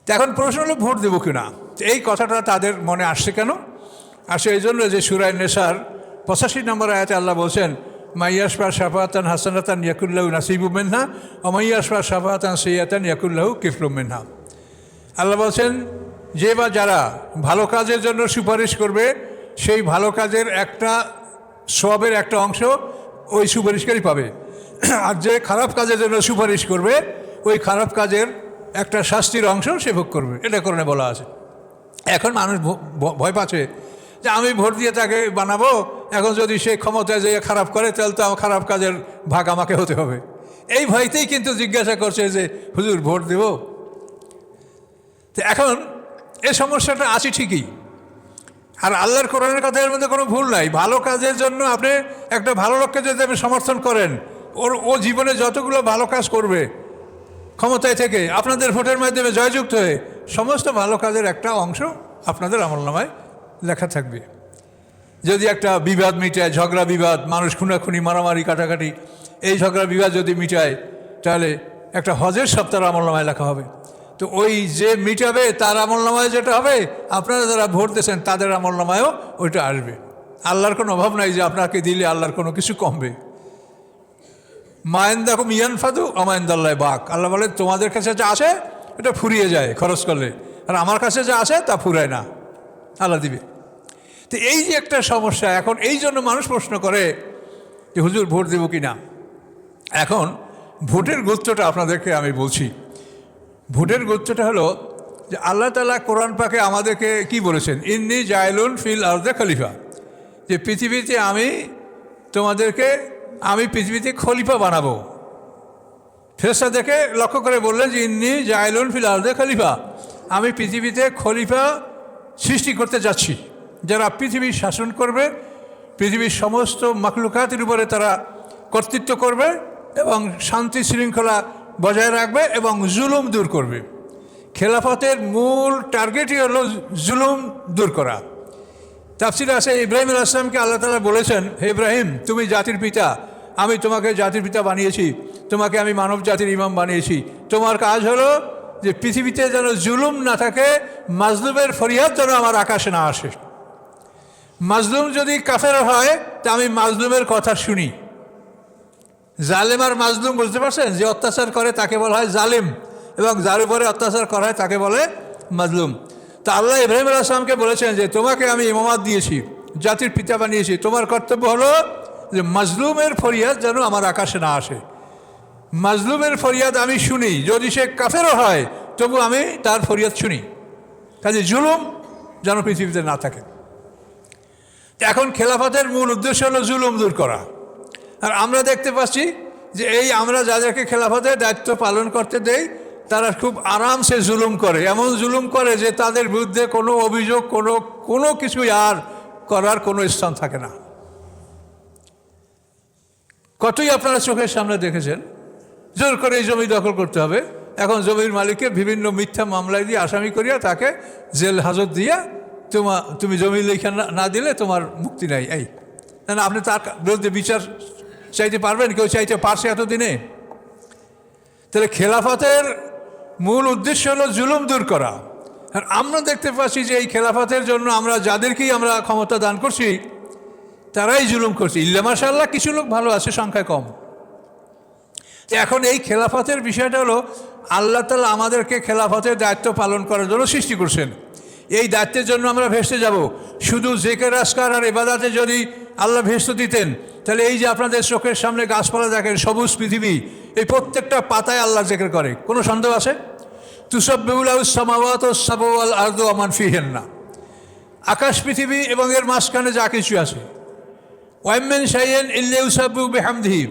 তো এখন প্রশ্ন হলো ভোট দেবো কিনা। এই কথাটা তাদের মনে আসছে কেন? আসে এই জন্য যে সূরা নেসার 85 নম্বর আয়াতে আল্লাহ বলছেন, মাইয়াশফা শাফাতান হাসানাতান ইয়াকুল্লাহু নাসিবু মিনহা ওয়া মাইয়াশফা শাফাতান সাইয়্যাতান ইয়াকুল্লাহু কিফলুম মিনহা। আল্লাহ বলছেন, যে বা যারা ভালো কাজের জন্য সুপারিশ করবে, সেই ভালো কাজের একটা সওয়াবের একটা অংশ ওই সুপারিশকারী পাবে, আর যে খারাপ কাজের জন্য সুপারিশ করবে ওই খারাপ কাজের একটা শাস্তির অংশ সে ভোগ করবে। এটা কোরআনে বলা আছে। এখন মানুষ ভয় পাচ্ছে যে আমি ভোট দিয়ে তাকে বানাবো, এখন যদি সে ক্ষমতায় যেয়ে খারাপ করে তাহলে তো আমার খারাপ কাজের ভাগ আমাকে হতে হবে। এই ভয়তেই কিন্তু জিজ্ঞাসা করছে যে হুজুর ভোট দেব। তো এখন এই সমস্যাটা আছে ঠিকই, আর আল্লাহর কোরআনের কথার মধ্যে কোনো ভুল নাই। ভালো কাজের জন্য আপনি একটা ভালো লোককে যদি আপনি সমর্থন করেন, ও জীবনে যতগুলো ভালো কাজ করবে ক্ষমতায় থেকে আপনাদের ভোটের মাধ্যমে জয়যুক্ত হয়ে, সমস্ত ভালো কাজের একটা অংশ আপনাদের আমলনামায় লেখা থাকবে। যদি একটা বিবাদ মিটায়, ঝগড়া বিবাদ, মানুষ খুনাখুনি মারামারি কাটাকাটি, এই ঝগড়া বিবাদ যদি মিটায় তাহলে একটা হজের সপ্তাহ আমলনামায় লেখা হবে। তো ওই যে মিটাবে তার আমলনামায় যেটা হবে, আপনারা যারা ভোট দিয়েছেন তাদের আমলনামায়ও ওইটা আসবে। আল্লাহর কোনো অভাব নাই যে আপনাকে দিলে আল্লাহর কোনো কিছু কমবে। মায়েন্দাকুম ইয়ানফাদু আমায়েন্দাল্লাহ বাক। আল্লাহ বলে তোমাদের কাছে যা আসে এটা ফুরিয়ে যায় খরচ করলে, আর আমার কাছে যা আসে তা ফুরায় না, আল্লাহ দিবে। তো এই যে একটা সমস্যা, এখন এই জন্য মানুষ প্রশ্ন করে যে হুজুর ভোট দেব কি না। এখন ভোটের গুরুত্বটা আপনাদেরকে আমি বলছি। ভোটের গুরুত্বটা হলো যে আল্লাহ তাআলা কোরআন পাকে আমাদেরকে কি বলেছেন, ইন্নী জায়লুন ফিল আরদে খলিফা, যে পৃথিবীতে আমি পৃথিবীতে খলিফা বানাবো। ফেরেশতাদেরকে লক্ষ্য করে বললেন যে ইন্নী জায়লুন ফিল আরদে খলিফা, আমি পৃথিবীতে খলিফা সৃষ্টি করতে যাচ্ছি, যারা পৃথিবীর শাসন করবে, পৃথিবীর সমস্ত মাখলুকাতের উপরে তারা কর্তৃত্ব করবে এবং শান্তি শৃঙ্খলা বজায় রাখবে এবং জুলুম দূর করবে। খেলাফতের মূল টার্গেটই হলো জুলুম দূর করা। তাফসিরে আছে ইব্রাহিম আলাইহিস সালামকে আল্লাহ তাআলা বলেছেন, হে ইব্রাহিম তুমি জাতির পিতা, আমি তোমাকে জাতির পিতা বানিয়েছি, তোমাকে আমি মানব জাতির ইমাম বানিয়েছি। তোমার কাজ হলো যে পৃথিবীতে যেন জুলুম না থাকে, মাজলুমের ফরিয়াদ যেন আমার আকাশে না আসে। মাজলুম যদি কাফের হয় তা আমি মাজলুমের কথা শুনি। জালেম আর মাজলুম বুঝতে পারছেন, যে অত্যাচার করে তাকে বলা হয় জালিম, এবং যার উপরে অত্যাচার করা হয় তাকে বলে মাজলুম। তা আল্লাহ ইব্রাহিম আলাইহিস সালামকে বলেছেন যে তোমাকে আমি ইমামত দিয়েছি, জাতির পিতা বানিয়েছি, তোমার কর্তব্য হলো যে মাজলুমের ফরিয়াদ যেন আমার আকাশে না আসে। মাজলুমের ফরিয়াদ আমি শুনি, যদি সে কাফেরও হয় তবু আমি তার ফরিয়াদ শুনি, কাজে জুলুম যেন পৃথিবীতে না থাকে। এখন খেলাফতের মূল উদ্দেশ্য হলো জুলুম দূর করা। আর আমরা দেখতে পাচ্ছি যে এই আমরা যাদেরকে খেলাফতের দায়িত্ব পালন করতে দেই তারা খুব আরামসে জুলুম করে, এমন জুলুম করে যে তাদের বিরুদ্ধে কোনো অভিযোগ কোনো কিছুই আর করার কোনো স্থান থাকে না। কতই আপনারা চোখের সামনে দেখেছেন, জোর করে এই জমি দখল করতে হবে, এখন জমির মালিককে বিভিন্ন মিথ্যা মামলায় দিয়ে আসামি করিয়া তাকে জেল হাজত দিয়া তুমি জমি লেখা না দিলে তোমার মুক্তি নাই। এই না, আপনি তার বিরুদ্ধে বিচার চাইতে পারবেন? কেউ চাইতে পারছে এতদিনে? তাহলে খেলাফতের মূল উদ্দেশ্য হলো জুলুম দূর করা। আর আমরা দেখতে পাচ্ছি যে এই খেলাফতের জন্য আমরা যাদেরকেই আমরা ক্ষমতা দান করছি তারাই জুলুম করছে। ইল্লা মাশাআল্লাহ কিছু লোক ভালো আছে, সংখ্যায় কম। এখন এই খেলাফতের বিষয়টা হলো আল্লাহ তাআলা আমাদেরকে খেলাফতের দায়িত্ব পালন করার জন্য সৃষ্টি করছেন। এই দায়িত্বের জন্য আমরা ভেস্তে যাব। শুধু জিকির আজকার আর ইবাদতে যদি আল্লাহ ভেস্ত দিতেন তাহলে এই যে আপনাদের চোখের সামনে গাছপালা দেখেন, সবুজ পৃথিবী, এই প্রত্যেকটা পাতায় আল্লাহ জিকির করে, কোনো সন্দেহ আছে? তুসাব্বিহু লাহুস সামাওয়াতু ওয়াস সাবউ ওয়াল আরদু ওয়া মান ফিহিন্না, আকাশ পৃথিবী এবং এর মাঝখানে যা কিছু আছে, ওয়া মিন শাইইন ইল্লা ইউসাব্বিহু বিহামদিহি,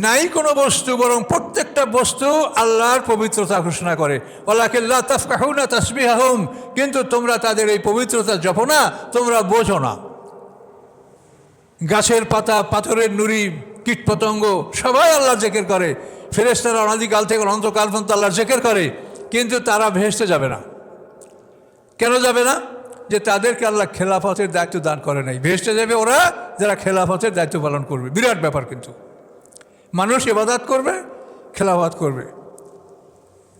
নাই কোনো বস্তু বরং প্রত্যেকটা বস্তু আল্লাহর পবিত্রতা ঘোষণা করে। ওয়ালাকিন লা তাফকাহুনা তাসবিহাহুম, কিন্তু তোমরা তাদের এই পবিত্রতা জপো না, তোমরা বোঝো না। গাছের পাতা, পাথরের নুড়ি, কীটপতঙ্গ সবাই আল্লাহর জিকির করে, ফেরেশতারা অনাদিকাল থেকে অনন্তকাল পর্যন্ত আল্লাহর জিকির করে, কিন্তু তারা ভেস্তে যাবে না। কেন যাবে না? যে তাদেরকে আল্লাহ খেলাফতের দায়িত্ব দান করে নাই। ভেস্তে যাবে ওরা যারা খেলাফতের দায়িত্ব পালন করবে। বিরাট ব্যাপার, কিন্তু মানুষ ইবাদত করবে, খেলাফত করবে।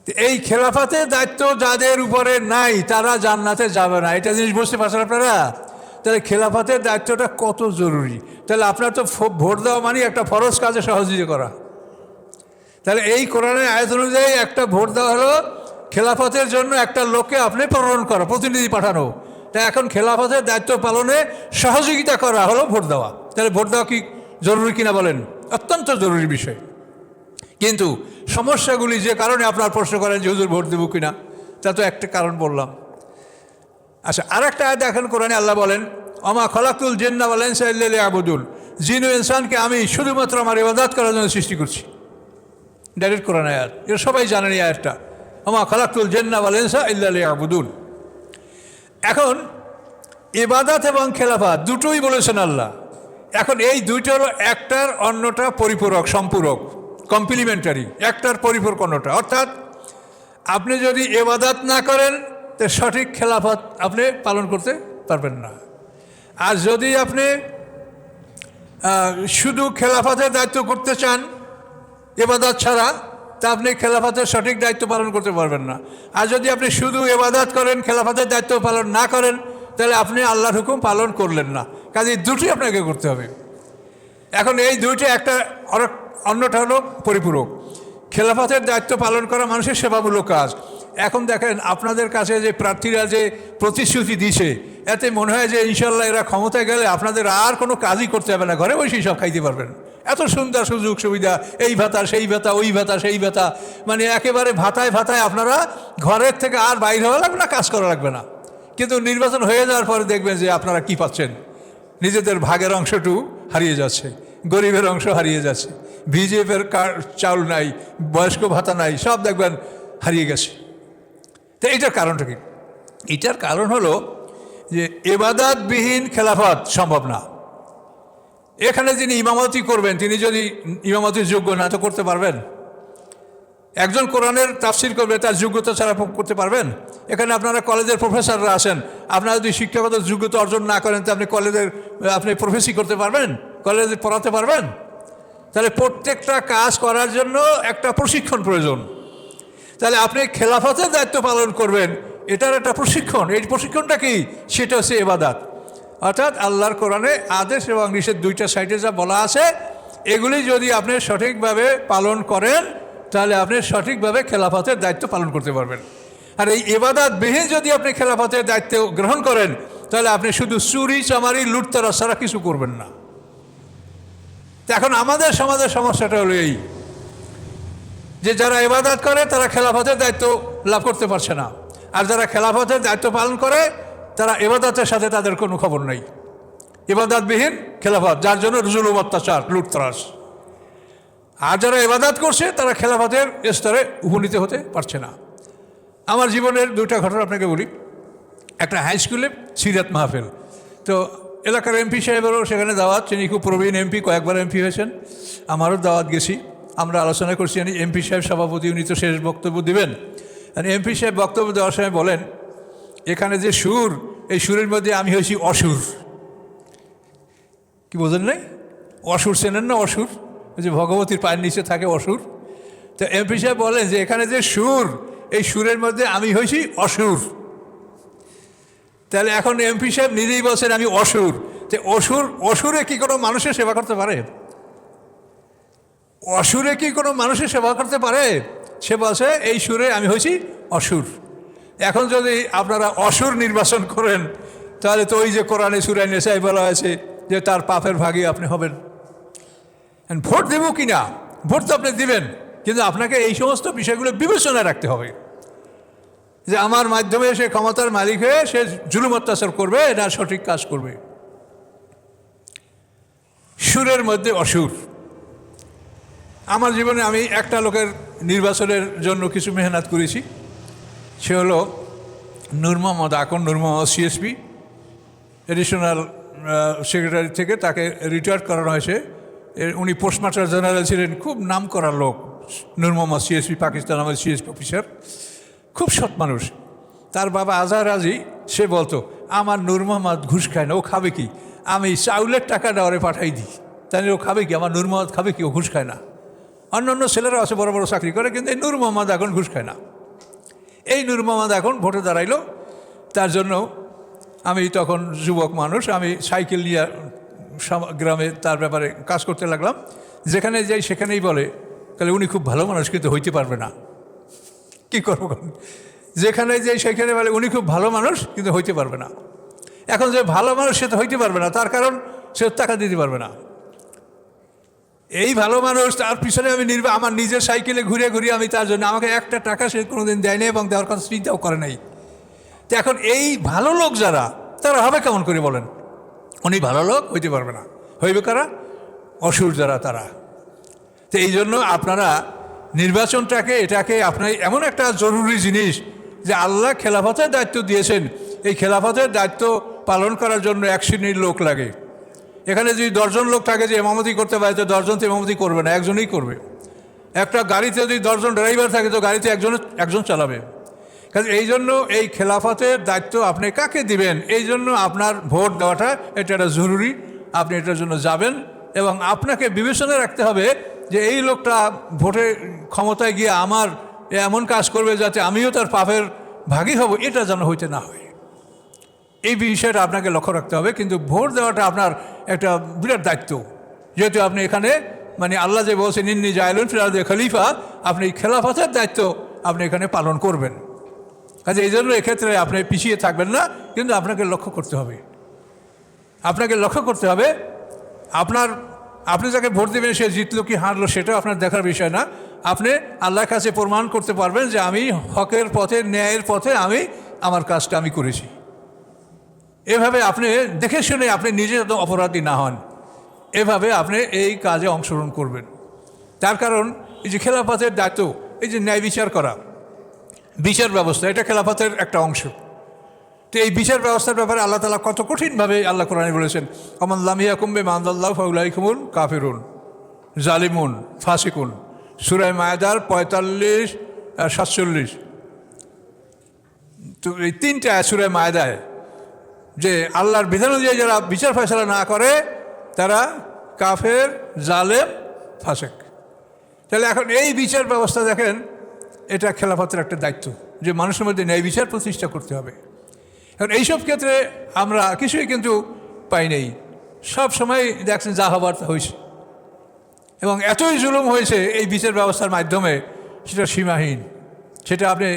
এই খেলাফতের দায়িত্ব যাদের উপরে নাই তারা জান্নাতে যাবে না, এটা জিনিস বুঝতে পারছেন আপনারা? তাহলে খেলাফতের দায়িত্বটা কত জরুরি। তাহলে আপনার তো ভোট দেওয়া মানে একটা ফরজ কাজে সহযোগিতা করা। তাহলে এই কোরআনের আয়াত অনুযায়ী একটা ভোট দেওয়া হলো খেলাফতের জন্য একটা লোককে আপনি প্রেরণ করা, প্রতিনিধি পাঠানো। তাই এখন খেলাফতের দায়িত্ব পালনে সহযোগিতা করা হলো ভোট দেওয়া। তাহলে ভোট দেওয়া কি জরুরি কিনা বলেন? অত্যন্ত জরুরি বিষয়। কিন্তু সমস্যাগুলি যে কারণে আপনার প্রশ্ন করেন যে হুজুর ভোট দেবো কিনা, তা তো একটা কারণ বললাম। আচ্ছা, আর একটা আয়াত দেখেন কোরআনে আল্লাহ বলেন, আমা খলাকুল জিন্না ওয়াল ইনসা ইল্লা লিয়াবুদুন, জিন ও ইনসানকে আমি শুধুমাত্র আমার ইবাদত করার জন্য সৃষ্টি করছি। ডাইরেক্ট কোরআন আয়াত, এটা সবাই জানেন এই আয়াতটা, আমা খলাকুল জিন্না ওয়াল ইনসা ইল্লা লিয়াবুদুন। এখন ইবাদত এবং খেলাফত দুটোই বলেছেন আল্লাহ। এখন এই দুইটার একটার অন্যটা পরিপূরক, সম্পূরক, কমপ্লিমেন্টারি, একটার পরিপূরক অন্যটা। অর্থাৎ আপনি যদি ইবাদত না করেন তো সঠিক খেলাফত আপনি পালন করতে পারবেন না। আর যদি আপনি শুধু খেলাফতের দায়িত্ব করতে চান ইবাদত ছাড়া, তা আপনি খেলাফতের সঠিক দায়িত্ব পালন করতে পারবেন না। আর যদি আপনি শুধু ইবাদত করেন, খেলাফতের দায়িত্ব পালন না করেন, তাহলে আপনি আল্লাহর হুকুম পালন করলেন না। কাজে দুটি আপনাকে করতে হবে। এখন এই দুইটা, একটা অন্যটা হলো পরিপূরক। খেলাফতের দায়িত্ব পালন করা মানুষের সেবামূলক কাজ। এখন দেখেন আপনাদের কাছে যে প্রার্থীরা যে প্রতিশ্রুতি দিছে, এতে মনে হয় যে ইনশাল্লাহ এরা ক্ষমতায় গেলে আপনাদের আর কোনো কাজই করতে হবে না, ঘরে বসেই সব খাইতে পারবেন। এত সুন্দর সুযোগ সুবিধা, এই ভাতা সেই ভাতা, ওই ভাতা সেই ভাতা, মানে একেবারে ভাতায় ভাতায় আপনারা ঘরের থেকে আর বাইরে হওয়া লাগবে না, কাজ করা লাগবে না। কিন্তু নির্বাচন হয়ে যাওয়ার পরে দেখবেন যে আপনারা কি পাচ্ছেন, নিজেদের ভাগের অংশটু হারিয়ে যাচ্ছে, গরিবের অংশ হারিয়ে যাচ্ছে, বিজেপির চাউল নাই, বয়স্ক ভাতা নাই, সব দেখবেন হারিয়ে গেছে। তো এইটার কারণটা কি? এটার কারণ হলো যে ইবাদতবিহীন খেলাফত সম্ভব না। এখানে যিনি ইমামতি করবেন তিনি যদি ইমামতির যোগ্য না, তো করতে পারবেন? একজন কোরআনের তাফসির করবে, তার যোগ্যতা ছাড়া করতে পারবেন? এখানে আপনারা কলেজের প্রফেসররা আছেন, আপনারা যদি শিক্ষাগত যোগ্যতা অর্জন না করেন তো আপনি আপনি প্রফেসি করতে পারবেন? কলেজে পড়াতে পারবেন? তাহলে প্রত্যেকটা কাজ করার জন্য একটা প্রশিক্ষণ প্রয়োজন। তাহলে আপনি খেলাফতের দায়িত্ব পালন করবেন, এটার একটা প্রশিক্ষণ। এই প্রশিক্ষণটা কি? সেটা হচ্ছে ইবাদত। অর্থাৎ আল্লাহর কোরআনে আদেশ এবং নিষেধ দুইটা সাইডে যা বলা আছে, এগুলি যদি আপনি সঠিকভাবে পালন করেন তাহলে আপনি সঠিকভাবে খেলাফতের দায়িত্ব পালন করতে পারবেন। আর এই ইবাদতবিহীন যদি আপনি খেলাফতের দায়িত্ব গ্রহণ করেন তাহলে আপনি শুধু চুরি চামারি লুটতরা ছাড়া কিছু করবেন না। এখন আমাদের সমাজের সমস্যাটা হলো এই যে যারা ইবাদত করে তারা খেলাফতের দায়িত্ব লাভ করতে পারছে না, আর যারা খেলাফতের দায়িত্ব পালন করে তারা ইবাদতের সাথে তাদের কোনো খবর নেই। ইবাদতবিহীন খেলাফত, যার জন্য জুলুম, অত্যাচার, লুটতরাজ। আর যারা ইবাদত করছে তারা খেলাফতের স্তরে উপনীত হতে পারছে না। আমার জীবনের দুইটা ঘটনা আপনাকে বলি। একটা হাই স্কুলে সিরাত মাহফিল, তো এলাকার এমপি সাহেবেরও সেখানে দাওয়াত, তিনি খুব প্রবীণ এমপি, কয়েকবার এমপি হয়েছেন, আমারও দাওয়াত গেছি। আমরা আলোচনা করছি, এমপি সাহেব সভাপতি, উনি তো শেষ বক্তব্য দেবেন। আর এমপি সাহেব বক্তব্য দেওয়ার সময় বলেন, এখানে যে সুর, এই সুরের মধ্যে আমি হয়েছি অসুর। কি বোঝেন নাই? অসুর চেনেন না? অসুর, যে ভগবতীর পায়ের নিচে থাকে অসুর। তো এমপি সাহেব বলেন যে এখানে যে সুর, এই সুরের মধ্যে আমি হয়েছি অসুর। তাহলে এখন এমপি সাহেব নিজেই বলছেন আমি অসুর। তো অসুরে কি কোনো মানুষের সেবা করতে পারে? অসুরে কি কোনো মানুষের সেবা করতে পারে? সে বলছে এই সুরে আমি হয়েছি অসুর। এখন যদি আপনারা অসুর নির্বাচন করেন তাহলে তো ওই যে কোরআনে সূরা নিসায় বলা হয়েছে যে তার পাপের ভাগী আপনি হবেন। ভোট দেবো কি না, ভোট তো আপনি দিবেন, কিন্তু আপনাকে এই সমস্ত বিষয়গুলো বিবেচনায় রাখতে হবে যে আমার মাধ্যমে সে ক্ষমতার মালিক হয়ে সে জুলুম অত্যাচার করবে না সঠিক কাজ করবে। সুরের মধ্যে অসুর। আমার জীবনে আমি একটা লোকের নির্বাচনের জন্য কিছু মেহনত করেছি, সে হলো নূর মোহাম্মদ আকন। নূর মোহাম্মদ সিএসপি এডিশনাল সেক্রেটারি থেকে তাকে রিটায়ার করানো হয়েছে। উনি পোস্টমাস্টার জেনারেল ছিলেন, খুব নাম করা লোক। নূর মোহাম্মদ সিএসপি, পাকিস্তান আমাদের সিএসপি অফিসার, খুব সৎ মানুষ। তার বাবা আজহার রাজি, সে বলতো আমার নূর মোহাম্মদ ঘুষ খায় না, ও খাবে কি? আমি চাউলের টাকাটা ওরে পাঠাই দিই, তাহলে ও খাবে কি? আমার নূর মোহাম্মদ খাবে কি? ও ঘুষ খায় না। অন্য অন্য ছেলেরা আছে বড় বড় চাকরি করে, কিন্তু এই নূর মোহাম্মদ এখন ঘুষ খায় না। এই নূর মোহাম্মদ এখন ভোটে দাঁড়াইলো, তার জন্য আমি তখন যুবক মানুষ, আমি সাইকেল নিয়ে গ্রামে তার ব্যাপারে কাজ করতে লাগলাম। যেখানে যাই সেখানেই বলে তাহলে উনি খুব ভালো মানুষ কিন্তু হইতে পারবে না। কী করবো? যেখানে যাই সেখানে বলে উনি খুব ভালো মানুষ কিন্তু হইতে পারবে না। এখন যে ভালো মানুষ সে তো হইতে পারবে না, তার কারণ সে টাকা দিতে পারবে না। এই ভালো মানুষ, তার পিছনে আমি আমার নিজের সাইকেলে ঘুরে ঘুরে আমি তার জন্য, আমাকে একটা টাকা সে কোনোদিন দেয়নি এবং দেওয়ার কথা চিন্তাও করে নাই। তো এখন এই ভালো লোক যারা, তারা হবে কেমন করে বলেন? উনি ভালো লোক হইতে পারবে না, হইবে কারা? অসুর যারা, তারা। তো এই জন্য আপনারা নির্বাচনটাকে, এটাকে আপনার এমন একটা জরুরি জিনিস যে আল্লাহ খেলাফতের দায়িত্ব দিয়েছেন, এই খেলাফতের দায়িত্ব পালন করার জন্য এক শ্রেণীর লোক লাগে। এখানে যদি 10 জন লোক থাকে যে ইমামতি করতে পারে, তো 10 জন তো ইমামতি করবে না, একজনই করবে। একটা গাড়িতে যদি 10 জন ড্রাইভার থাকে, তো গাড়িতে একজন চালাবে। কাজে এই জন্য এই খেলাফতের দায়িত্ব আপনি কাকে দিবেন, এই জন্য আপনার ভোট দেওয়াটা এটা একটা জরুরি। আপনি এটার জন্য যাবেন এবং আপনাকে বিবেচনা রাখতে হবে যে এই লোকটা ভোটে ক্ষমতায় গিয়ে আমার এমন কাজ করবে যাতে আমিও তার পাপের ভাগী হব, এটা যেন হইতে না হয়। এই বিষয়টা আপনাকে লক্ষ্য রাখতে হবে। কিন্তু ভোট দেওয়াটা আপনার একটা বিরাট দায়িত্ব, যেহেতু আপনি এখানে মানে আল্লাহ যে বলছেন ইন্নী জাইলুন ফিল আরদি খলিফা, আপনি খেলাফতের দায়িত্ব আপনি এখানে পালন করবেন। কাজে এই জন্য এক্ষেত্রে আপনি পিছিয়ে থাকবেন না, কিন্তু আপনাকে লক্ষ্য করতে হবে। আপনাকে লক্ষ্য করতে হবে আপনি যাকে ভোট দেবেন সে জিতলো কি হারলো সেটাও আপনার দেখার বিষয় না। আপনি আল্লাহর কাছে প্রমাণ করতে পারবেন যে আমি হকের পথে, ন্যায়ের পথে আমি আমার কাজটা আমি করেছি। এভাবে আপনি দেখে শুনে আপনি নিজে যত অপরাধী না হন, এভাবে আপনি এই কাজে অংশগ্রহণ করবেন। তার কারণ এই যে খেলাফতের দায়িত্ব, এই যে ন্যায় বিচার করা, বিচার ব্যবস্থা, এটা খেলাফতের একটা অংশ। তো এই বিচার ব্যবস্থার ব্যাপারে আল্লাহ তাআলা কত কঠিনভাবে আল্লাহ কোরআনে বলেছেন, আমান লাম ইয়াকুম বিমা আনজালাল্লাহু ফাউলাইকুমুল কাফিরুন জালিমুন ফাসিকুন। সূরা মায়েদার 45 আর 47। তো এই 3টা সূরা মায়েদায় যে আল্লাহর বিধান অনুযায়ী যারা বিচার ফয়সালা না করে তারা কাফের, জালেম, ফাসেক। তাহলে এখন এই বিচার ব্যবস্থা দেখেন, এটা খেলাফতের একটা দায়িত্ব যে মানুষের মধ্যে ন্যায় বিচার প্রতিষ্ঠা করতে হবে। এখন এইসব ক্ষেত্রে আমরা কিছুই কিন্তু পাই নাই। সব সময় দেখছেন যা হবার তা হয়েছে, এবং এতই জুলুম হয়েছে এই বিচার ব্যবস্থার মাধ্যমে, সেটা সীমাহীন। সেটা আপনি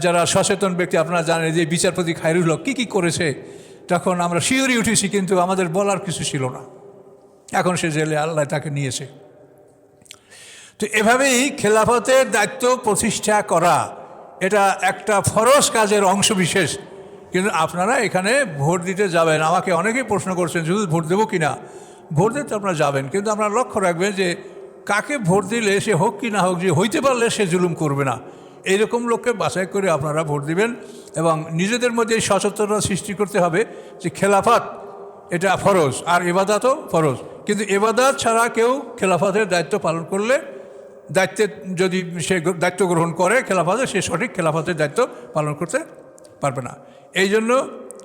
যারা সচেতন ব্যক্তি আপনারা জানেন যে বিচারপতি খায়রুল হক কী করেছে, তখন আমরা শিউরে উঠেছি, কিন্তু আমাদের বলার কিছু ছিল না। এখন সে জেলে, আল্লাহ তাকে নিয়েছে। তো এভাবেই খেলাফতের দায়িত্ব প্রতিষ্ঠা করা এটা একটা ফরজ কাজের অংশ বিশেষ। কিন্তু আপনারা এখানে ভোট দিতে যাবেন, আমাকে অনেকেই প্রশ্ন করছেন শুধু ভোট দেবো কি না। ভোট দিতে আপনারা যাবেন, কিন্তু আপনারা লক্ষ্য রাখবেন যে কাকে ভোট দিলে সে হোক কি না হোক, যে হইতে পারলে সে জুলুম করবে না, এইরকম লোককে বাছাই করে আপনারা ভোট দিবেন। এবং নিজেদের মধ্যে এই সচেতনতা সৃষ্টি করতে হবে যে খেলাফত এটা ফরজ, আর ইবাদতও ফরজ। কিন্তু ইবাদত ছাড়া কেউ খেলাফতের দায়িত্ব পালন করলে, দায়িত্বের যদি সে দায়িত্ব গ্রহণ করে খেলাফতে, সে সঠিক খেলাফতের দায়িত্ব পালন করতে পারবে না। এই জন্য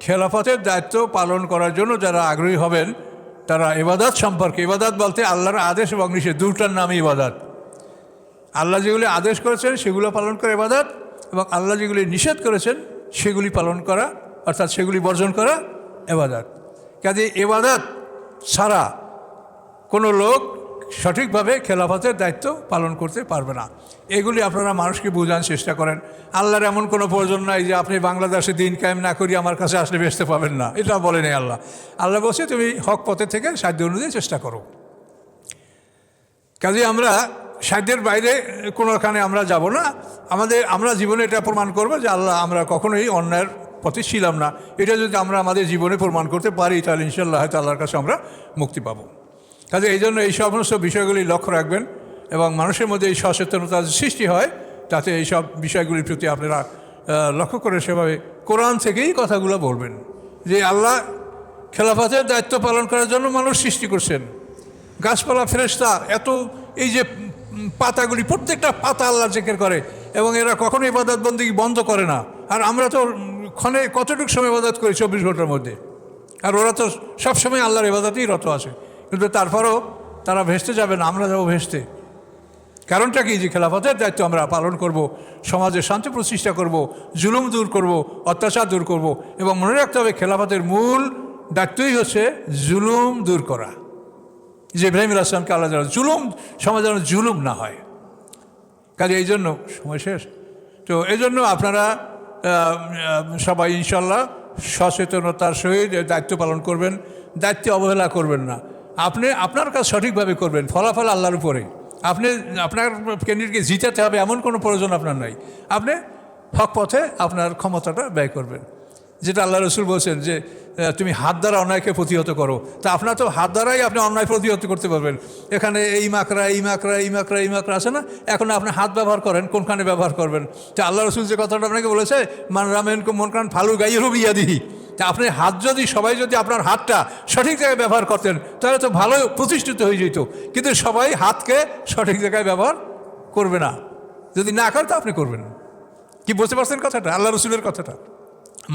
খেলাফতের দায়িত্ব পালন করার জন্য যারা আগ্রহী হবেন, তারা ইবাদত সম্পর্কে, ইবাদত বলতে আল্লাহর আদেশ এবং নিষেধ দুটার নামই ইবাদত। আল্লাহ যেগুলি আদেশ করেছেন সেগুলো পালন করা ইবাদত, এবং আল্লাহ যেগুলি নিষেধ করেছেন সেগুলি পালন করা, অর্থাৎ সেগুলি বর্জন করা ইবাদত। কাজে ইবাদত ছাড়া কোনো লোক সঠিকভাবে খেলাফতের দায়িত্ব পালন করতে পারবে না। এগুলি আপনারা মানুষকে বোঝানোর চেষ্টা করেন। আল্লাহর এমন কোনো প্রয়োজন নাই যে আপনি বাংলাদেশে দিন কায়েম না করি আমার কাছে আসলে বেচতে পাবেন না, এটা বলেনি আল্লাহ। আল্লাহ বলছে তুমি হক পথে থেকে সাধ্য অনুযায়ী চেষ্টা করো। কাজে আমরা সাধ্যের বাইরে কোনোখানে আমরা যাব না। আমরা জীবনে এটা প্রমাণ করবো যে আল্লাহ আমরা কখনোই অন্যায়ের পথে ছিলাম না। এটা যদি আমরা আমাদের জীবনে প্রমাণ করতে পারি, তাহলে ইনশাআল্লাহ হয়তো আল্লাহর কাছে আমরা মুক্তি পাবো। কাজে এই জন্য এই সমস্ত বিষয়গুলি লক্ষ্য রাখবেন, এবং মানুষের মধ্যে এই সচেতনতা সৃষ্টি হয়, তাতে এই সব বিষয়গুলির প্রতি আপনারা লক্ষ্য করে সেভাবে কোরআন থেকেই কথাগুলো বলবেন যে আল্লাহ খেলাফতের দায়িত্ব পালন করার জন্য মানুষ সৃষ্টি করছেন। গাছপালা, ফেরেশতা, এত এই যে পাতাগুলি, প্রত্যেকটা পাতা আল্লাহর জিকির করে, এবং এরা কখনো ইবাদত বন্দেগী বন্ধ করে না। আর আমরা তো ক্ষণে কতটুকু সময় ইবাদত করি 24 ঘন্টার মধ্যে, আর ওরা তো সবসময় আল্লাহর ইবাদতেই রত আছে। কিন্তু তারপরেও তারা ভেস্তে যাবে না, আমরা যাবো ভেস্তে। কারণটা কি? যে খেলাফতের দায়িত্ব আমরা পালন করব, সমাজে শান্তি প্রতিষ্ঠা করব, জুলুম দূর করব, অত্যাচার দূর করব। এবং মনে রাখতে হবে খেলাফতের মূল দায়িত্বই হচ্ছে জুলুম দূর করা। যে ইব্রাহিম আলাইহিস সালামকে আল্লাহ জুলুম, সমাজে যেন জুলুম না হয়। কাজে এই জন্য সময় শেষ। তো এই জন্য আপনারা সবাই ইনশাল্লাহ সচেতনতার সহিত দায়িত্ব পালন করবেন, দায়িত্বে অবহেলা করবেন না। আপনি আপনার কাজ সঠিকভাবে করবেন, ফলাফল আল্লাহর উপরে। আপনি আপনার ক্যান্ডিডেটকে জিতাতে হবে এমন কোনো প্রয়োজন আপনার নাই। আপনি হক পথে আপনার ক্ষমতাটা ব্যয় করবেন, যেটা আল্লাহ রসুল বলছেন যে তুমি হাত দ্বারা অন্যায়কে প্রতিহত করো। তা আপনার তো হাত দ্বারাই আপনি অন্যায় প্রতিহত করতে পারবেন। এখানে এই মাকড়া এই মাকড়া এই মাকড়া এই মাকড়া আছে না, এখন আপনি হাত ব্যবহার করেন, কোনখানে ব্যবহার করবেন। তা আল্লাহ রসুল যে কথাটা আপনাকে বলেছে, মান রামেন মন কান ফালু গাইয়েরও বিয়া দিহি। তা আপনি হাত যদি সবাই যদি আপনার হাতটা সঠিক জায়গায় ব্যবহার করতেন তাহলে তো ভালো প্রতিষ্ঠিত হয়ে যেত। কিন্তু সবাই হাতকে সঠিক জায়গায় ব্যবহার করবে না। যদি না করেন তো আপনি করবেন। কি বুঝতে পারছেন কথাটা? আল্লাহ রসুলের কথাটা,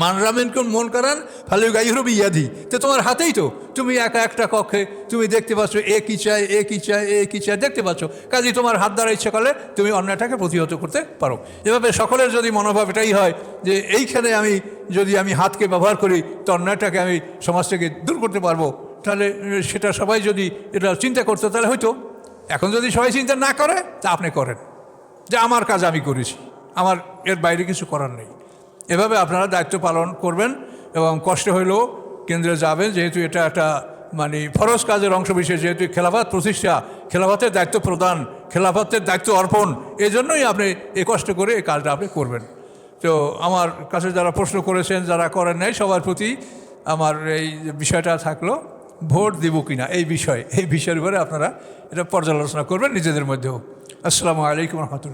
মান রামেন কোন মন করান ফালু গাইহরবি ইয়াদি। তো তোমার হাতেই তো, তুমি একা একটা কক্ষে তুমি দেখতে পাচ্ছ এ কী চায়, এ কী চায়, এ কী চায় দেখতে পাচ্ছ। কাজেই তোমার হাত দ্বারা ইচ্ছে করলে তুমি অন্যায়টাকে প্রতিহত করতে পারো। এভাবে সকলের যদি মনোভাব এটাই হয় যে এইখানে যদি আমি হাতকে ব্যবহার করি তো অন্যায়টাকে আমি সমাজ থেকে দূর করতে পারবো, তাহলে সেটা সবাই যদি এটা চিন্তা করতো তাহলে হয়তো। এখন যদি সবাই চিন্তা না করে তা আপনি করেন যে আমার কাজ আমি করেছি, আমার এর বাইরে কিছু করার নেই। এভাবে আপনারা দায়িত্ব পালন করবেন এবং কষ্ট হইলেও কেন্দ্রে যাবেন, যেহেতু এটা একটা ফরজ কাজের অংশ বিশেষ, যেহেতু খেলাফত প্রতিষ্ঠা, খেলাফতের দায়িত্ব প্রদান, খেলাফতের দায়িত্ব অর্পণ, এই জন্যই আপনি এ কষ্ট করে এই কাজটা আপনি করবেন। তো আমার কাছে যারা প্রশ্ন করেছেন, যারা করেন নাই, সবার প্রতি আমার এই বিষয়টা থাকলো, ভোট দিব কিনা এই বিষয়ের উপরে আপনারা এটা পর্যালোচনা করবেন নিজেদের মধ্যেও। আসসালামু আলাইকুম রহমতুল্লাহ।